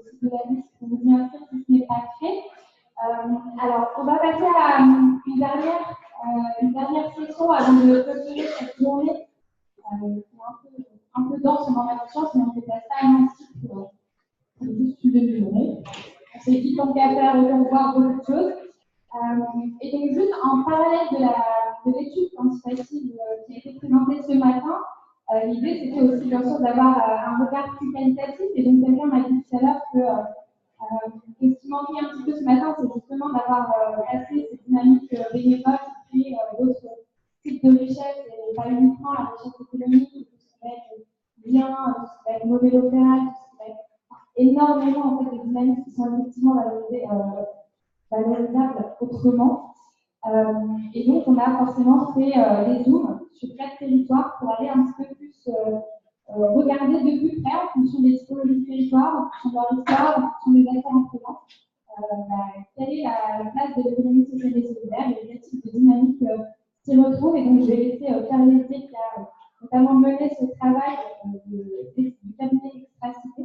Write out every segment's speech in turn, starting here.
site de la liste pour vous y inscrire si ce n'est pas fait. Alors, on va passer à une dernière session avant de clôturer cette journée. C'est un peu dense dans ma conscience, mais on fait pas ça à Nancy pour juste une demi-journée. On s'est dit tant qu'à faire, autant voir beaucoup de choses. Et donc, juste en parallèle de l'étude quantitative qui a été présentée ce matin, l'idée c'était aussi bien sûr d'avoir un regard plus qualitatif. Et donc, quelqu'un m'a dit tout à l'heure que ce qui manquait un petit peu ce matin, c'est justement d'avoir passé cette dynamique bénévole qui crée d'autres types de richesses, et pas uniquement la richesse économique, tout ce qui va être bien, tout ce qui va être mauvais local, tout ce qui va être énormément en fait, de dynamiques qui sont effectivement valorisables autrement. Et donc, on a forcément fait des zooms sur 4 territoires pour aller un petit peu plus regarder de plus près en fonction des typologies du territoire, en fonction de leur histoire, en fonction des acteurs en présence, quelle est la place de l'économie sociale et solidaire et quel type de dynamique s'y retrouve. Et donc, je vais laisser Caroline qui a notamment mené ce travail du cabinet Extracité,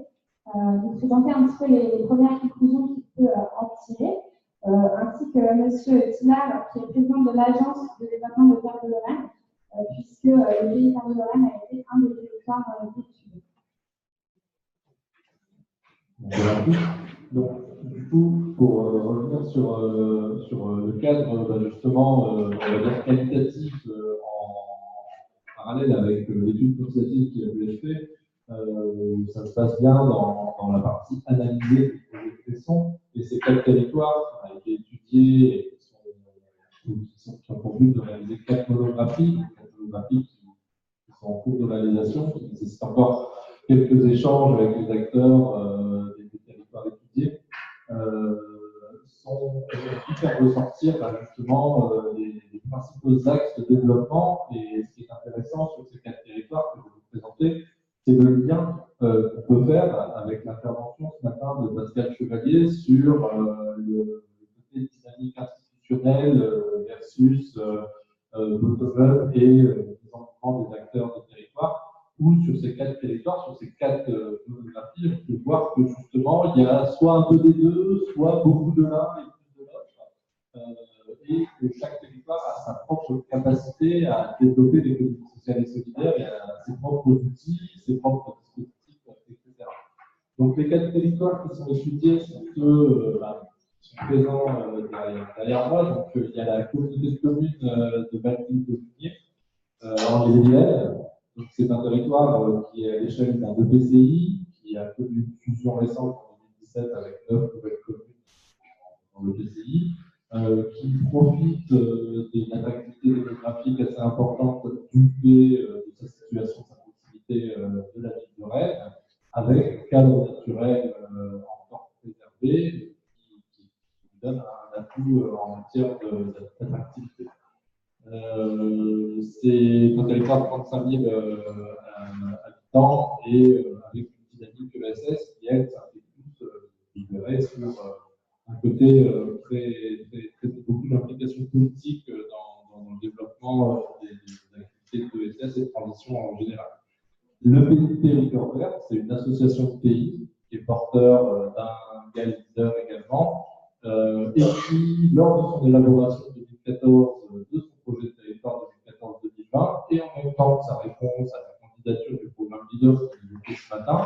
vous présenter un petit peu les premières conclusions qu'il peut en tirer, ainsi que M. Tinard, qui est président de l'Agence de développement de Terre de Lorraine, puisque le pays Terre de Lorraine a été un des territoires étudiés. Donc, du coup, pour revenir sur le cadre, justement, on va dire qualitatif en parallèle avec l'étude quantitative qui a pu être faite, ça se passe bien dans la partie analysée des projets de Cresson, et ces 4 territoires qui ont été étudiés et qui ont pour but de réaliser 4 monographies qui sont en cours de réalisation, qui nécessitent encore quelques échanges avec les acteurs des territoires étudiés, sont pu faire ressortir justement les principaux axes de développement. Et ce qui est intéressant sur ces 4 territoires que je vais vous présenter, c'est le lien qu'on peut faire avec l'intervention ce matin de Pascal Chevalier sur le côté dynamique institutionnelle versus bottom-up et développement des acteurs de territoire, ou sur ces 4 territoires, sur ces 4 monographies, on peut voir que justement il y a soit un peu des deux, soit beaucoup de l'un et plus de l'autre, et que chaque territoire a sa propre capacité à développer l'économie sociale et solidaire et à ses propres outils, ses propres dispositifs, etc. Donc les 4 territoires qui sont étudiés sont ceux qui sont présents derrière moi. Donc il y a la communauté de communes de Valpine-Communier en Ille-et-Vilaine. C'est un territoire qui est à l'échelle d'un EPCI, qui a connu une fusion récente en 2017 avec 9 nouvelles communes dans l'EPCI, qui profite d'une attractivité démographique assez importante du fait de sa situation, de sa proximité de la ville de Rennes, avec un cadre naturel encore préservé qui donne un atout en matière d'attractivité. C'est un territoire de 35 000 habitants et avec une dynamique ESS qui, elle, s'implique plus libérée sur un côté très beaucoup d'implications politiques dans le développement des activités de ESS et de transition en général. Le pays Territoire Vert, c'est une association de pays qui est porteur d'un GAL leader également, et qui, lors de son élaboration de 2014 de son projet de territoire 2014-2020, et en même temps sa réponse à la candidature du programme leader qui est évoqué ce matin,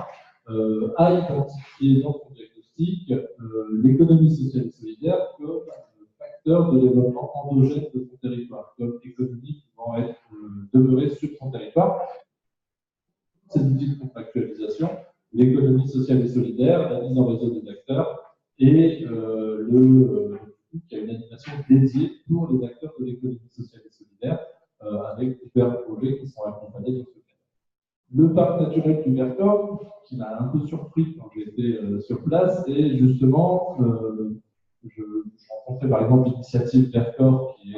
a identifié dans son diagnostic l'économie sociale et solidaire comme facteur de développement endogène de son territoire, comme économie pouvant être demeurée sur son territoire. Ces outils de contractualisation, l'économie sociale et solidaire, la mise en réseau des acteurs et qui a une animation dédiée pour les acteurs de l'économie sociale et solidaire avec divers projets qui sont accompagnés de ce cadre. Le parc naturel du Vercors, qui m'a un peu surpris quand j'étais sur place, et justement, je rencontrais par exemple l'initiative Vercors qui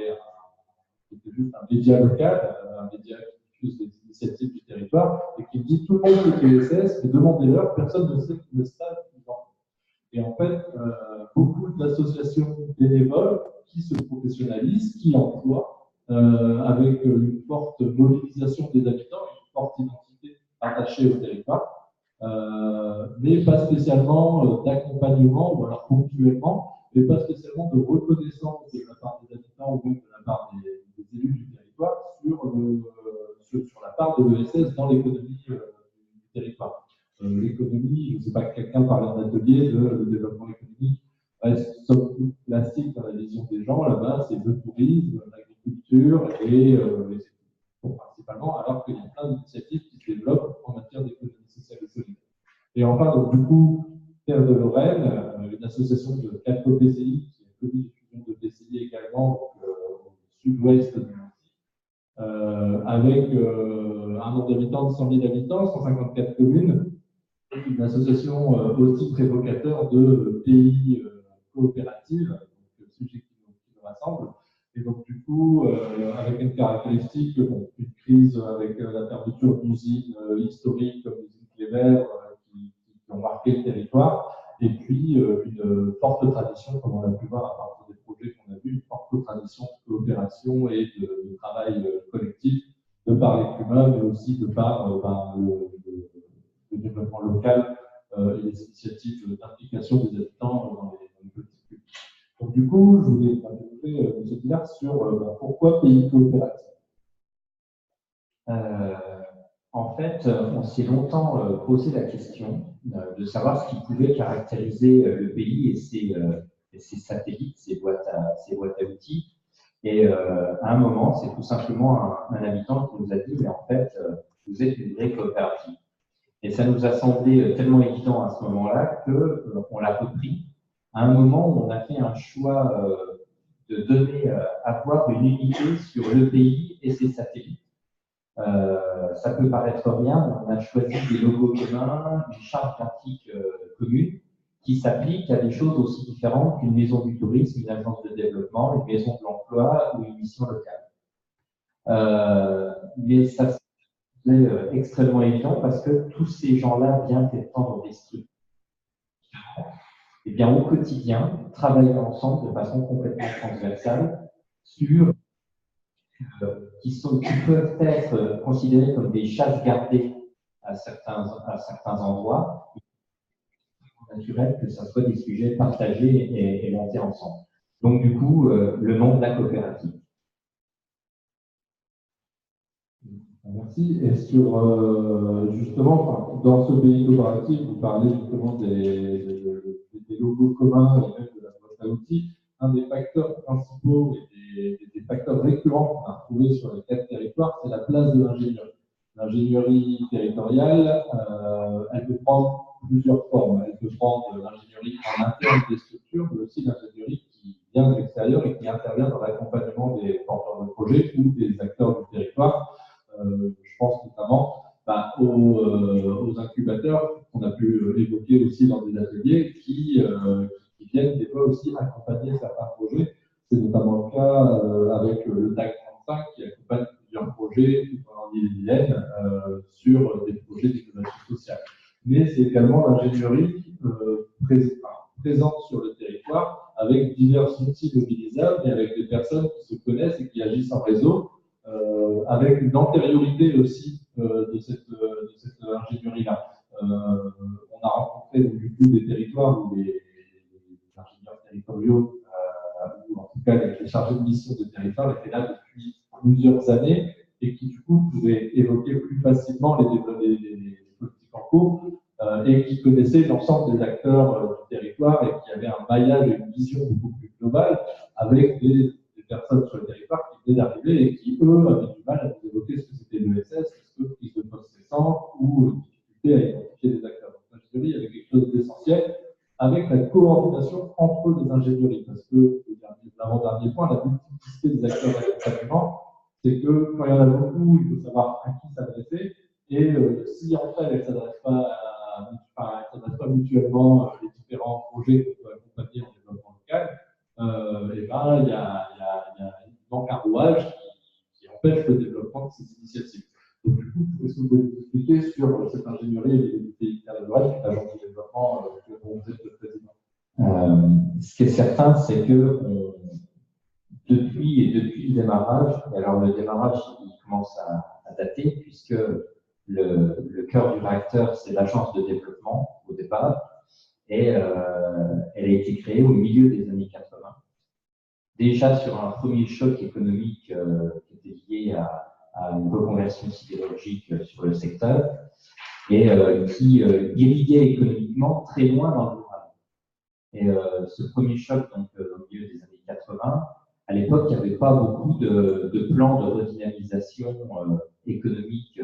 était juste un média local, un média qui diffuse les initiatives du territoire, et qui dit tout le monde fait ESS, mais demandez-leur, personne ne sait le stade qu'ils en font. Et en fait, beaucoup d'associations bénévoles qui se professionnalisent, qui emploient, avec une forte mobilisation des habitants, une forte identité attachée au territoire, mais pas spécialement d'accompagnement, ou alors ponctuellement, mais pas spécialement de reconnaissance de la part des habitants ou même de la part des élus du territoire sur la part de l'ESS dans l'économie du territoire. L'économie, je ne sais pas, quelqu'un parlait en atelier de développement économique, reste somme toute classique dans la vision des gens, là-bas, c'est le tourisme, l'agriculture et principalement, alors qu'il y a plein d'initiatives qui se développent en matière d'économie sociale et solidaire. Et enfin, donc, du coup, Terre de Lorraine, une association de 4 EPCI, qui est une commune de fusion de PCI également, donc, au sud-ouest de Nancy, avec un nombre d'habitants de 100 000 habitants, 154 communes, et une association aussi très vocateur de pays coopératives, donc sujet qui nous rassemble. Et donc, du coup, avec une caractéristique, bon, une crise avec la fermeture d'usines historiques comme l'usine Cléber qui ont marqué le territoire, et puis une forte tradition, comme on a pu voir à partir des projets qu'on a vus, une forte tradition de coopération et de travail collectif, de par les climat, mais aussi de par le développement local et les initiatives d'implication des habitants dans les politiques publiques. Donc, du coup, je voulais interroger M. Villard sur pourquoi pays coopératif. En fait, on s'est longtemps posé la question de savoir ce qui pouvait caractériser le pays et ses satellites, ses boîtes à outils. Et à un moment, c'est tout simplement un habitant qui nous a dit, mais en fait, vous êtes une vraie coopérative. Et ça nous a semblé tellement évident à ce moment-là qu'on l'a repris. À un moment où on a fait un choix de donner, avoir une unité sur le pays et ses satellites. Ça peut paraître rien, mais on a choisi des logos communs, une charte graphique commune qui s'applique à des choses aussi différentes qu'une maison du tourisme, une agence de développement, une maison de l'emploi ou une mission locale. Mais ça c'est extrêmement évident parce que tous ces gens-là, bien qu'étant dans des structures différentes, et bien, au quotidien, travaillent ensemble de façon complètement transversale sur qui peuvent être considérés comme des chasses gardées à certains endroits. Il est naturel que ce soit des sujets partagés et montés ensemble. Donc, du coup, le nom de la coopérative. Merci. Et sur, justement, dans ce pays coopératif, vous parlez justement des logos communs et même de la boîte à outils. Un des facteurs principaux et des facteurs récurrents qu'on a retrouvés sur les 4 territoires, c'est la place de l'ingénierie. L'ingénierie territoriale, elle peut prendre plusieurs formes. Elle peut prendre l'ingénierie en interne des structures, mais aussi l'ingénierie qui vient de l'extérieur et qui intervient dans l'accompagnement des porteurs de projets ou des acteurs du territoire. Je pense notamment aux incubateurs qu'on a pu évoquer aussi dans des ateliers qui viennent des fois aussi accompagner certains projets. C'est notamment le cas avec le TAC 35 qui accompagne plusieurs projets en Ille-et-Vilaine sur des projets d'innovation sociale. Mais c'est également l'ingénierie présente sur le territoire avec divers outils mobilisables et avec des personnes qui se connaissent et qui agissent en réseau. Avec une antériorité aussi de cette ingénierie-là. On a rencontré du coup des territoires où les ingénieurs territoriaux, ou en tout cas les chargés de mission de territoire, étaient là depuis plusieurs années et qui du coup pouvaient évoquer plus facilement les politiques en cours et qui connaissaient l'ensemble des acteurs du territoire et qui avaient un maillage et une vision beaucoup plus globale avec des personnes sur le territoire qui venaient d'arriver et qui, eux, avaient du mal à nous évoquer ce que c'était l'ESS, ce que prise de poste récente ou difficulté à identifier des acteurs. Donc, l'ingénierie avait quelque chose d'essentiel avec la coordination entre les ingénieries. Parce que, l'avant-dernier point, la multiplicité des acteurs d'accompagnement, c'est que quand il y en a beaucoup, il faut savoir à qui s'adresser. Et si entre elles ne s'adressent pas mutuellement les différents projets qu'on peut accompagner en développement local, et ben, il manque un rouage qui empêche le développement de ces initiatives. Donc, du coup, est-ce que vous pouvez nous expliquer sur cette ingénierie et les pays qui est l'agence de développement dont vous êtes le président? Ce qui est certain, c'est que depuis le démarrage, et alors le démarrage il commence à dater, puisque le cœur du réacteur, c'est l'agence de développement au départ, et elle a été créée au milieu des années 80. Déjà sur un premier choc économique qui était lié à une reconversion sidérurgique sur le secteur, et qui irriguait économiquement très loin dans le rural. Et ce premier choc, donc au milieu des années 80, à l'époque, il n'y avait pas beaucoup de plans de redynamisation économique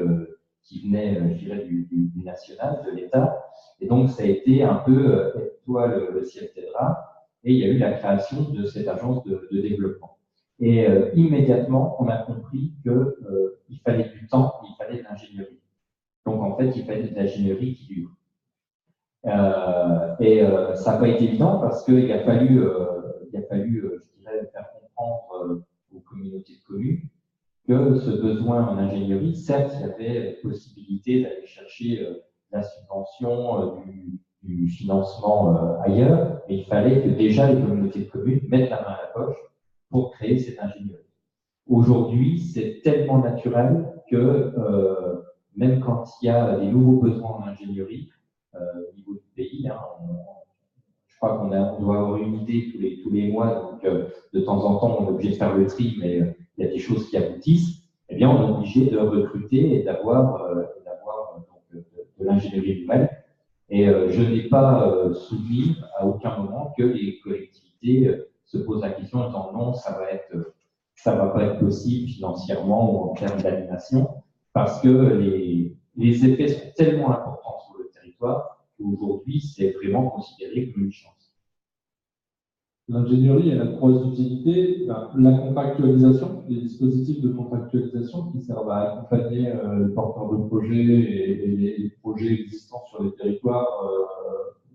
qui venaient, je dirais, du national, de l'État. Et donc, ça a été un peu toi, le ciel t'aidera. Et il y a eu la création de cette agence de développement. Et immédiatement, on a compris qu'il fallait du temps, il fallait de l'ingénierie. Donc, en fait, il fallait de l'ingénierie qui dure. Ça n'a pas été évident parce qu'il a fallu, je dirais, faire comprendre aux communautés de communes que ce besoin en ingénierie, certes, il y avait possibilité d'aller chercher la subvention, du financement ailleurs, mais il fallait que déjà les communautés de communes mettent la main à la poche pour créer cette ingénierie. Aujourd'hui, c'est tellement naturel que même quand il y a des nouveaux besoins en ingénierie, au niveau du pays, je crois qu'on doit avoir une idée tous les mois, donc de temps en temps, on est obligé de faire le tri, mais il y a des choses qui aboutissent. Eh bien, on est obligé de recruter et d'avoir de l'ingénierie nouvelle. Et je n'ai pas souvenir à aucun moment que les collectivités se posent la question en disant non, ça va pas être possible financièrement ou en termes d'animation, parce que les effets sont tellement importants sur le territoire qu'aujourd'hui, c'est vraiment considéré comme une chance. L'ingénierie, elle a trois utilités. La contractualisation, les dispositifs de contractualisation qui servent à accompagner les porteurs de projets et les projets existants sur les territoires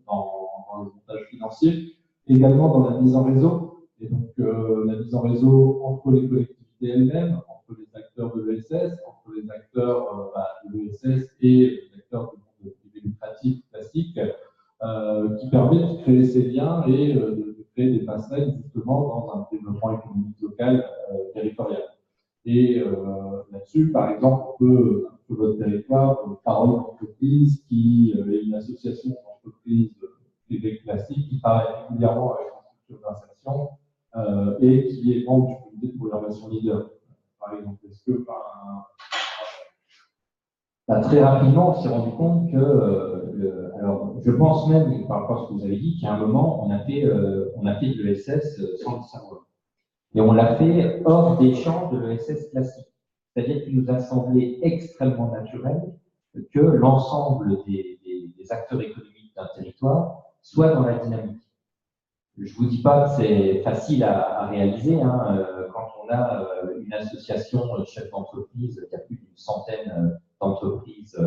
dans le montage financier. Également dans la mise en réseau. Et donc, la mise en réseau entre les collectivités elles-mêmes, entre les acteurs de l'ESS, entre les acteurs de l'ESS et les acteurs du monde privé lucratif classique, qui permet de créer ces liens et de créer des passerelles justement dans un développement économique local territorial. Et là-dessus, par exemple, on peut, sur votre territoire, Parole d'entreprise, qui est une association d'entreprises privées classiques qui travaille régulièrement avec une structure d'insertion et qui est membre du comité de programmation leader. Par exemple, est-ce que très rapidement, on s'est rendu compte que, alors, je pense même, par rapport à ce que vous avez dit, qu'à un moment, on a fait de l'ESS sans le savoir. Et on l'a fait hors des champs de l'ESS classique. C'est-à-dire qu'il nous a semblé extrêmement naturel que l'ensemble des acteurs économiques d'un territoire soit dans la dynamique. Je ne vous dis pas que c'est facile à réaliser. Quand on a une association de chefs d'entreprise qui a plus d'une centaine d'entreprises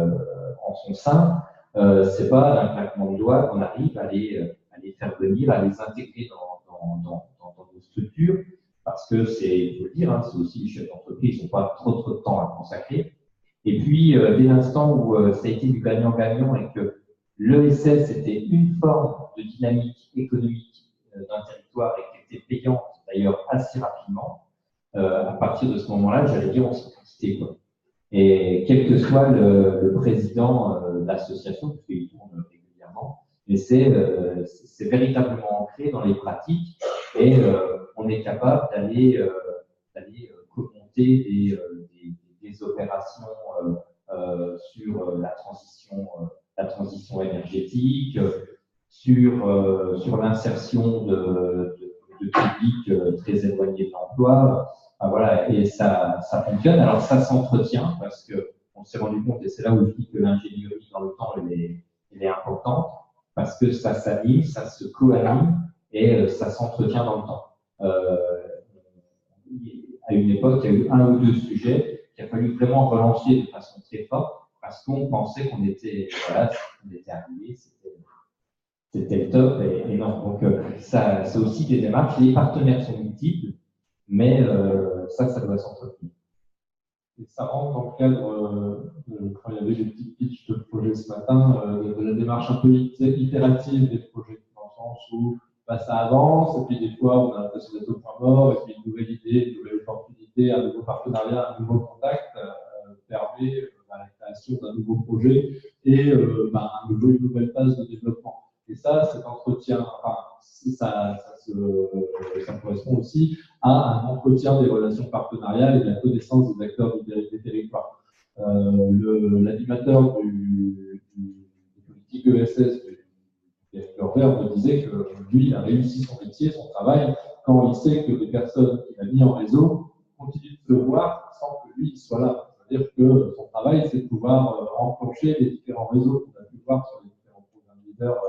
en son sein, c'est pas d'un claquement de doigts qu'on arrive à les faire venir, à les intégrer dans nos structures, parce que il faut le dire, c'est aussi les chefs d'entreprise qui n'ont pas trop de temps à consacrer. Et puis, dès l'instant où ça a été du gagnant-gagnant et que l'ESS était une forme de dynamique économique d'un territoire et qui était payante d'ailleurs assez rapidement, à partir de ce moment-là, j'allais dire, on s'est quitté, quoi. Et quel que soit le président de l'association, parce qu'il tourne régulièrement, mais c'est véritablement ancré dans les pratiques et on est capable d'aller commenter des opérations sur la transition énergétique, sur l'insertion de publics très éloignés de l'emploi. Voilà, et ça fonctionne. Alors ça s'entretient parce qu'on s'est rendu compte, et c'est là où je dis que l'ingénierie dans le temps, elle est importante, parce que ça s'anime, ça se coanime et ça s'entretient dans le temps. À une époque, il y a eu un ou deux sujets qu'il a fallu vraiment relancer de façon très forte parce qu'on pensait qu'on était arrivé, c'était le top et non. Donc ça, c'est aussi des démarches. Les partenaires sont multiples, mais ça doit s'entretenir. Et ça rentre dans le cadre, quand il y avait des petits pitchs de projets ce matin, de la démarche un peu itérative des projets, dans le sens où ça avance, et puis des fois on a l'impression d'être au point mort, et puis une nouvelle idée, une nouvelle opportunité, un nouveau partenariat, un nouveau contact permet la création d'un nouveau projet et une nouvelle phase de développement. Et ça, cet entretien, ça correspond aussi à un entretien des relations partenariales et de la connaissance des acteurs des territoires. L'animateur du politique ESS du territoire vert me disait que lui, il a réussi son métier, son travail, quand il sait que les personnes qu'il a mis en réseau continuent de se voir sans que lui soit là. C'est-à-dire que son travail, c'est de pouvoir enclencher les différents réseaux qu'on a pu voir sur les différents programmes leaders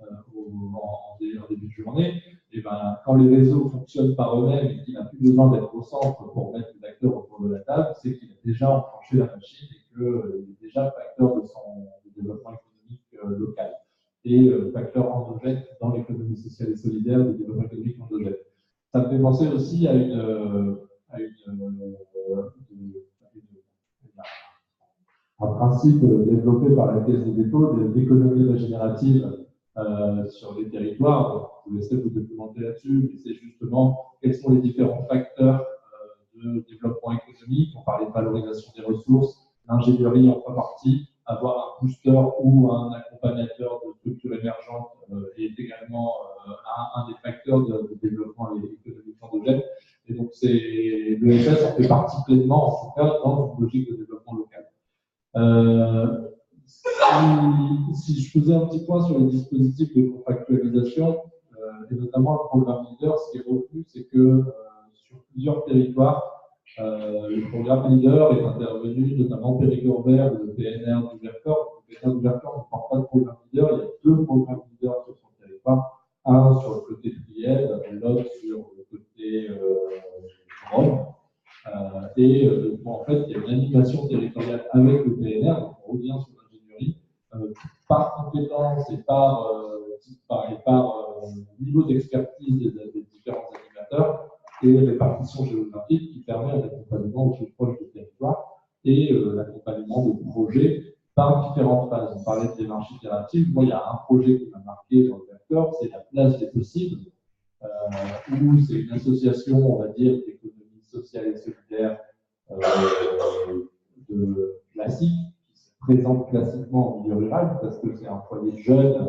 en début de journée. Et quand les réseaux fonctionnent par eux-mêmes et qu'il n'a plus besoin d'être au centre pour mettre les acteurs autour de la table, c'est qu'il a déjà enclenché la machine et qu'il est déjà facteur de son développement économique local et facteur endogène dans l'économie sociale et solidaire du développement économique endogène. Ça me fait penser aussi à un principe développé par la Caisse des dépôts d'économie régénérative sur les territoires. Je vous laisserai vous documenter là-dessus, mais c'est justement quels sont les différents facteurs de développement économique. On parlait de valorisation des ressources, l'ingénierie en fait partie, avoir un booster ou un accompagnateur de structures émergentes est également un des facteurs de développement économique endogène. Et donc, l'ESS en fait partie pleinement, en tout cas, dans une logique de développement local. Si je faisais un petit point sur les dispositifs de contractualisation, et notamment le programme Leader, ce qui est retenu, c'est que sur plusieurs territoires, le programme Leader est intervenu, notamment Périgord Vert, le PNR du Vercors. Le PNR du Vercors ne porte pas de programme Leader, il y a deux programmes Leader sur son territoire, un sur le côté Triède, l'autre sur le côté Rhône. En fait, il y a une animation territoriale avec le PNR, donc on revient sur l'ingénierie, par compétence et par niveau d'expertise des différents animateurs et répartition géographique qui permet un accompagnement au plus proche du territoire et l'accompagnement de projets par différentes phases. On parlait de démarche itérative. Moi, il y a un projet qui m'a marqué dans le Vercors, c'est la place des possibles, où c'est une association, on va dire, d'économie sociale et solidaire de classique, qui se présente classiquement en milieu rural, parce que c'est un foyer de jeunes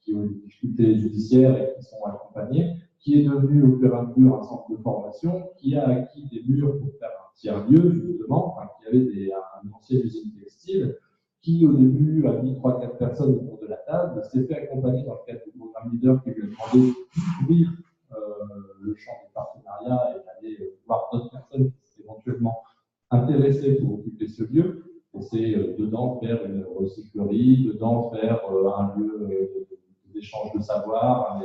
qui ont des difficultés judiciaires et qui sont accompagnés, qui est devenu au fur et à mesure un centre de formation, qui a acquis des murs pour faire un tiers-lieu, justement, qui avait une ancienne usine textile, qui au début a mis 3-4 personnes autour de la table, s'est fait accompagner dans le cadre du programme Leader qui lui a demandé d'ouvrir le champ des partenariats et d'aller voir d'autres personnes qui étaient éventuellement intéressées pour occuper ce lieu. Et c'est dedans faire une recyclerie, dedans faire un lieu d'échange de savoir,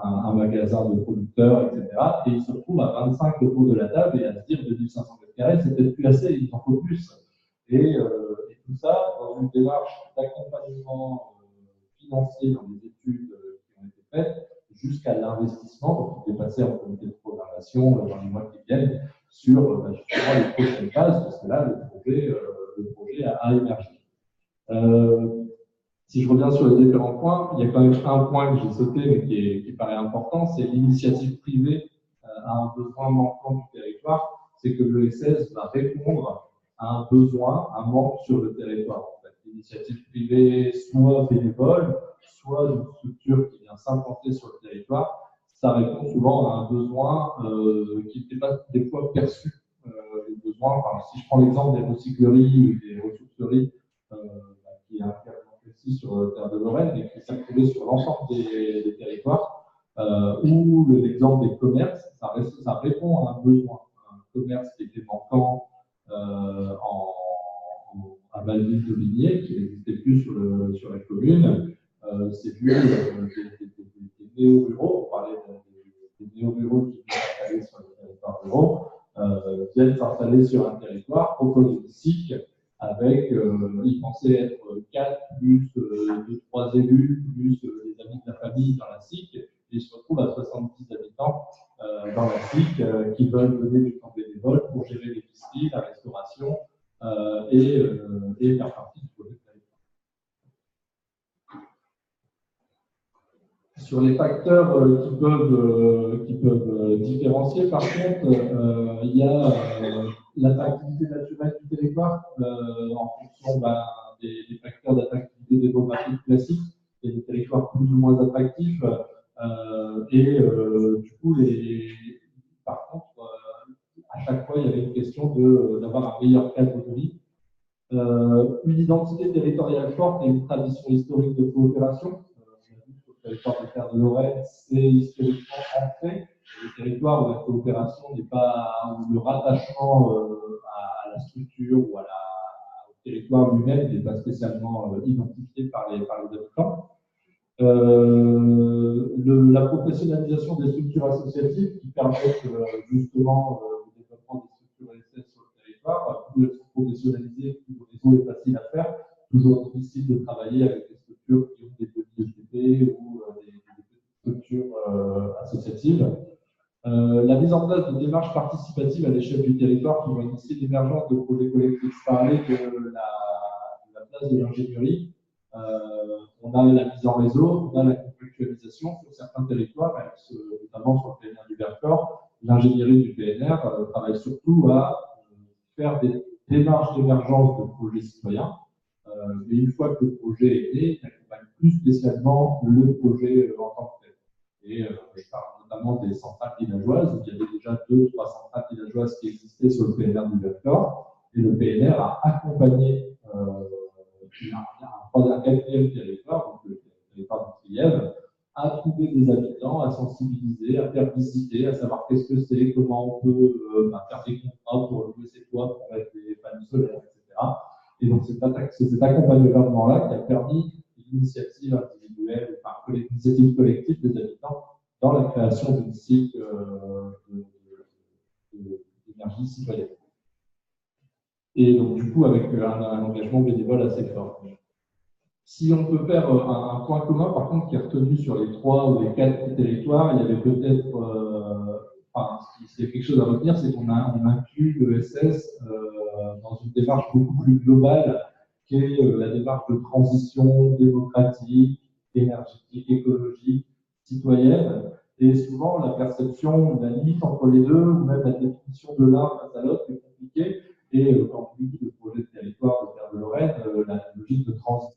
un magasin de producteurs, etc. Et ils se retrouvent à 25 autour de la table et à se dire 2500 m², c'est peut-être plus assez, il en faut plus. Et tout ça dans une démarche d'accompagnement financier dans les études qui ont été faites, jusqu'à l'investissement, donc qui est passé en comité de programmation dans les mois qui viennent, sur justement les prochaines phases, parce que là, le projet a émergé. Si je reviens sur les différents points, il y a quand même un point que j'ai sauté, mais qui paraît important, c'est l'initiative privée à un besoin manquant du territoire, c'est que l'ESS va répondre à un besoin, un manque sur le territoire. L'initiative privée, soit bénévole, soit une structure qui vient s'implanter sur le territoire, ça répond souvent à un besoin qui n'était pas des fois perçu. Les besoins, si je prends l'exemple des recycleries ou des ressourceries, qui est un cas précis sur le terre de Lorraine et qui s'est retrouvé sur l'ensemble des territoires, ou l'exemple des commerces, ça répond à un besoin. Un commerce qui était manquant à Valville-de-Vigné, qui n'existait plus sur la commune, c'est vu des néo-ruraux, on parlait des néo-ruraux qui viennent s'installer sur les territoires ruraux, viennent s'installer sur un territoire, proposent une SIC avec, ils pensaient être 4 plus 2-3 élus, plus les amis de la famille dans la SIC, et ils se retrouvent à 70 habitants dans la SIC qui veulent donner du temps bénévole pour gérer l'épicerie, la restauration et faire partie du projet de territoire. Sur les facteurs qui peuvent différencier, par contre, il y a l'attractivité naturelle du territoire en fonction des facteurs d'attractivité démographique classiques. Il y a des territoires plus ou moins attractifs du coup, par contre, à chaque fois, il y avait une question d'avoir un meilleur cadre de vie. Une identité territoriale forte et une tradition historique de coopération. Le territoire des Terres de Lorraine, c'est historiquement ancré. Les territoires où la coopération n'est pas, où le rattachement à la structure ou au territoire lui-même n'est pas spécialement identifié par les habitants. La professionnalisation des structures associatives qui permettent justement le développement des structures ESS sur le territoire. Plus elles sont professionnalisées, plus le réseau est facile à faire. Toujours difficile de travailler avec des structures qui ont des petits ETP ou des structures associatives. La mise en place de démarches participatives à l'échelle du territoire qui vont initier l'émergence de projets collectifs. Parler de la place de l'ingénierie. On a la mise en réseau, on a la contractualisation sur certains territoires, notamment sur le PNR du Vercors. L'ingénierie du PNR travaille surtout à faire des démarches d'émergence de projets citoyens. Et une fois que le projet est né, il n'accompagne plus spécialement le projet en tant que tel. Et je parle notamment des centrales villageoises. Il y avait déjà 2-3 centrales villageoises qui existaient sur le PNR du Vercors. Et le PNR a accompagné un quatrième territoire, donc le territoire du Trièves, à trouver des habitants, à sensibiliser, à faire visiter, à savoir qu'est-ce que c'est, comment on peut faire des contrats pour louer ses toits, pour mettre des panneaux solaires, etc. Et donc c'est cet accompagnement-là qui a permis l'initiative individuelle, enfin l'initiative collective des habitants dans la création d'une cycle d'énergie citoyenne. Et donc, du coup, avec un engagement bénévole assez fort. Si on peut faire un point commun, par contre, qui est retenu sur les 3 ou les 4 territoires, il y avait peut-être, s'il y a quelque chose à retenir, c'est qu'on inclut l'ESS dans une démarche beaucoup plus globale, qui est la démarche de transition démocratique, énergétique, écologique, citoyenne. Et souvent, la perception de la limite entre les deux, ou même la définition de l'un face à l'autre, est compliquée. Et quand on dit le projet de territoire de Terre de Lorraine, la logique de transition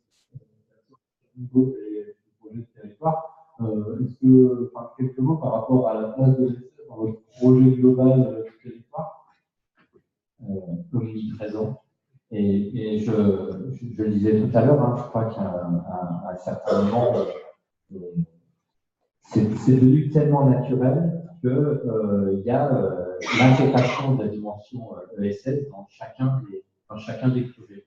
au niveau des projets de territoire, est-ce que, quelques mots par rapport à la place de l'ESS dans votre projet global du territoire? Dominique Raison. Et je le disais tout à l'heure, je crois qu'à un certain moment, c'est devenu tellement naturel qu'il y a l'intégration de la dimension ESS dans chacun des projets.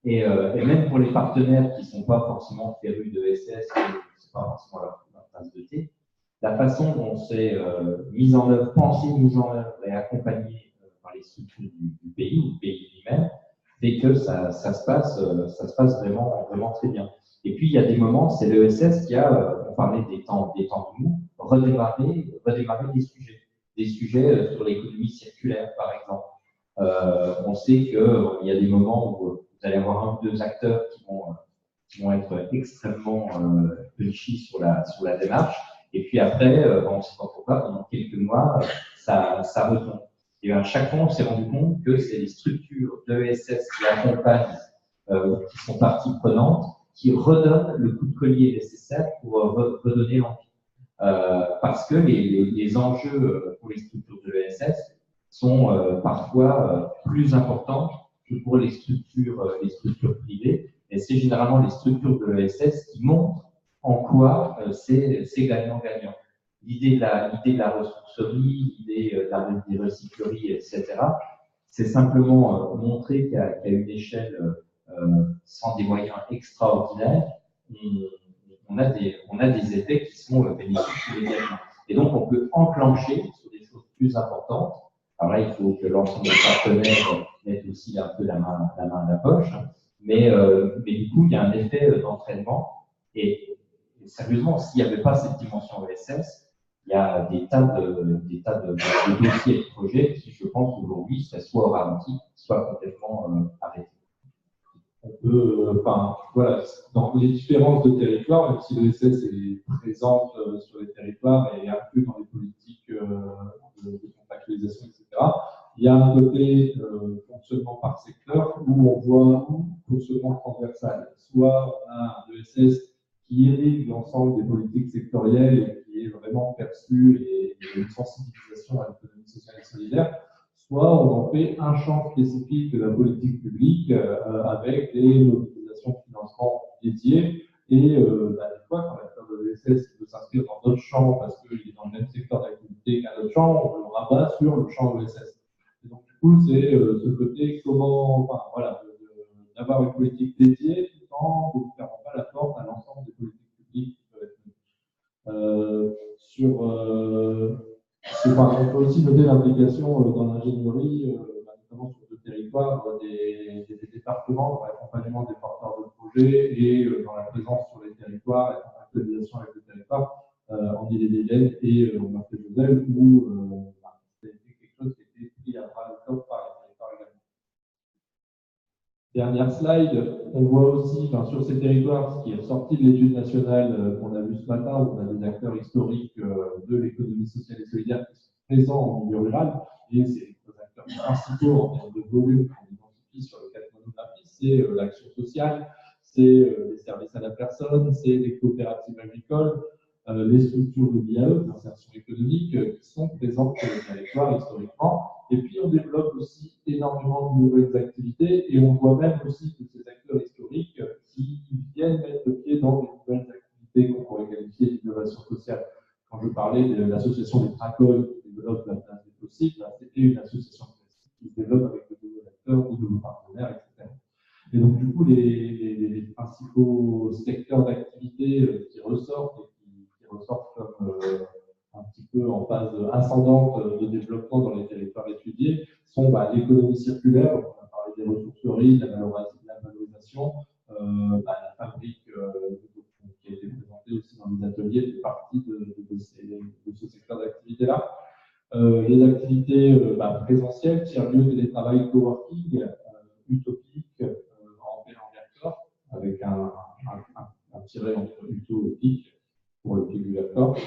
Et même pour les partenaires qui ne sont pas forcément férus de ESS, ce n'est pas forcément leur tasse de thé, la façon dont c'est mise en œuvre, pensée, mise en œuvre et accompagnée par les structures du pays lui-même, fait que ça se passe vraiment, vraiment très bien. Et puis il y a des moments, c'est l'ESS qui a, on parlait des temps de mou, redémarrer des sujets sur l'économie circulaire, par exemple. On sait qu'il y a des moments où vous allez avoir 1 ou 2 acteurs qui vont être extrêmement punchy sur la démarche. Et puis après, on ne sait pas pourquoi, pendant quelques mois, ça retombe. Et à chaque fois, on s'est rendu compte que c'est les structures de l'ESS qui accompagnent, qui sont partie prenante, qui redonnent le coup de collier nécessaire pour redonner l'envie. Parce que les enjeux pour les structures de l'ESS sont parfois plus importants que pour les structures privées. Et c'est généralement les structures de l'ESS qui montrent en quoi c'est gagnant-gagnant. L'idée de la ressourcerie, l'idée de la recyclerie, etc., c'est simplement montrer qu'à une échelle sans des moyens extraordinaires, on a des effets qui sont bénéfiques immédiatement. Et donc, on peut enclencher sur des choses plus importantes. Alors là, il faut que l'ensemble des partenaires mettent aussi un peu la main à la poche. Mais du coup, il y a un effet d'entraînement. Et sérieusement, s'il n'y avait pas cette dimension ESS, il y a des tas de dossiers et de projets qui, je pense, aujourd'hui, seraient soit au ralenti, soit complètement arrêtés. On peut, voilà, dans les différences de territoires, même si l'ESS est présente sur les territoires et inclus dans les politiques de contractualisation, etc., il il y a un côté fonctionnement par secteur où on voit un fonctionnement transversal. Soit on a un ESS qui irrigue l'ensemble des politiques sectorielles et qui est vraiment perçu et une sensibilisation à l'économie sociale et solidaire, soit on en fait un champ spécifique de la politique publique avec des mobilisations de financement dédiées. Et des fois, quand l'acteur de l'ESS veut s'inscrire dans d'autres champs parce qu'il est dans le même secteur d'activité qu'un autre champ, on le rabat sur le champ ESS. Et donc, du coup, c'est ce côté comment, enfin, voilà, d'avoir une politique dédiée tout en ne fermant pas la porte à l'ensemble des politiques publiques qui peuvent être menées. On peut aussi noter l'implication dans l'ingénierie, notamment sur le territoire, des départements dans l'accompagnement des porteurs de projets et dans la présence sur les territoires et dans l'actualisation avec le territoire en Ille-et-Vilaine et en Marseille-Joselle, où c'était quelque chose qui était pris à bras le corps par les territoires également. Dernière slide, on voit aussi sur ces territoires ce qui est sorti de l'étude nationale qu'on a vue ce matin, où on a des acteurs historiques de l'économie sociale et solidaire qui sont présents en milieu rural, et c'est les acteurs principaux en termes de volume qu'on identifie sur le cadre monographique, c'est l'action sociale, c'est les services à la personne, c'est les coopératives agricoles, les structures de l'IAE, d'insertion économique, qui sont présentes sur le territoire historiquement. Et puis, on développe aussi énormément de nouvelles activités et on voit même aussi que ces acteurs historiques qui viennent mettre le pied dans des nouvelles activités qu'on pourrait qualifier d'innovation sociale. Quand je parlais de l'association des Tracoles qui développe la place des possibles, c'était une association qui se développe avec de nouveaux acteurs, de nouveaux partenaires, etc. Et donc, du coup, les principaux secteurs d'activité qui ressortent et qui ressortent comme un petit peu en phase ascendante de développement dans les territoires étudiés sont l'économie circulaire, on a parlé des ressourceries, de la valorisation, la fabrique qui a été présentée aussi dans les ateliers fait partie de ce secteur d'activité-là. Les activités présentielles, tiers-lieu, télétravail, coworking, utopique, en Vercors, avec un tiret entre uto et pic pour le pic du Vercors.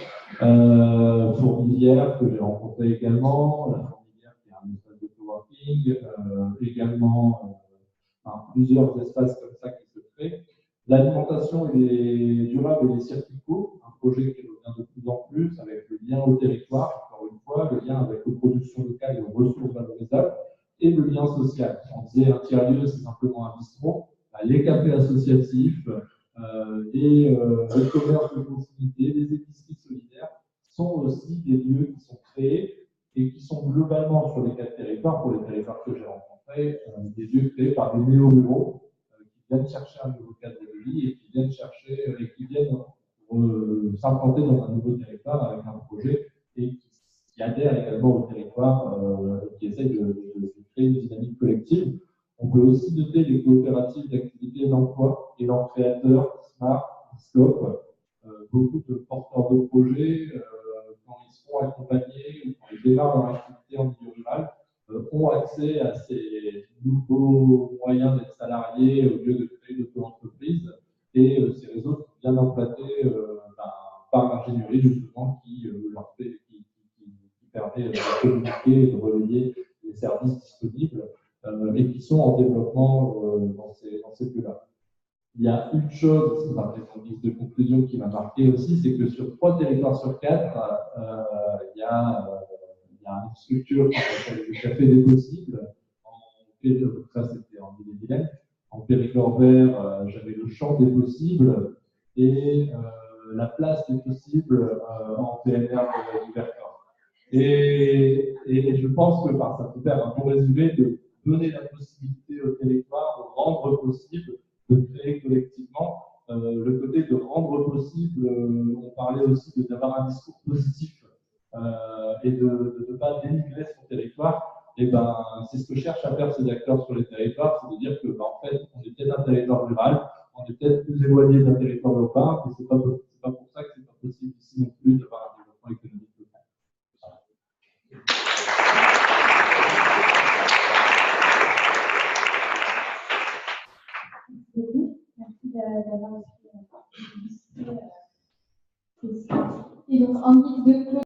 Fourmilière, que j'ai rencontré également, la Fourmilière qui est un espace de coworking, également plusieurs espaces comme ça qui se créent. L'alimentation durable et les circuits courts, un projet qui revient de plus en plus avec le lien au territoire, encore une fois, le lien avec les productions locales et aux ressources valorisables, et le lien social. On disait un tiers-lieu, c'est simplement un bistrot. Les cafés associatifs, les commerces de proximité, les épiceries solidaires sont aussi des lieux qui sont créés et qui sont globalement sur les 4 territoires, pour les territoires que j'ai rencontrés, des lieux créés par des néo-ruraux qui viennent chercher un nouveau cadre de vie et qui viennent chercher et qui viennent s'implanter dans un nouveau territoire avec un projet et qui adhèrent également au territoire et qui essayent de créer une dynamique collective. On peut aussi noter les coopératives d'activité d'emploi et leurs créateurs, Smart, Scope, beaucoup de porteurs de projets, quand ils seront accompagnés ou quand ils démarrent leur activité en milieu rural, ont accès à ces nouveaux moyens d'être salariés au lieu de créer d'auto-entreprise. Et ces réseaux sont bien implantés par l'ingénierie, justement, qui permet de communiquer et de relayer les services disponibles et qui sont en développement dans ces lieux-là. Il y a une chose, c'est ma liste de conclusion qui m'a marqué aussi, c'est que sur 3 territoires sur 4, il y a une structure qui s'appelle le Café des Possibles. Ça, c'était en Ille-et-Vilaine. En Périgord vert, j'avais le Champ des Possibles et la Place des Possibles en PNR du Vercors. Et je pense que ça peut faire un bon résumé de donner la possibilité au territoire de rendre possible, de créer collectivement. Le côté de rendre possible, on parlait aussi d'avoir un discours positif et de ne pas dénigrer son territoire. Et c'est ce que cherchent à faire ces acteurs sur les territoires, c'est de dire que en fait, on est peut-être un territoire rural, on est peut-être plus éloigné d'un territoire urbain, et c'est pas pour ça que c'est pas possible ici non plus d'avoir un développement économique local. Merci d'avoir aussi. Et donc, en guise de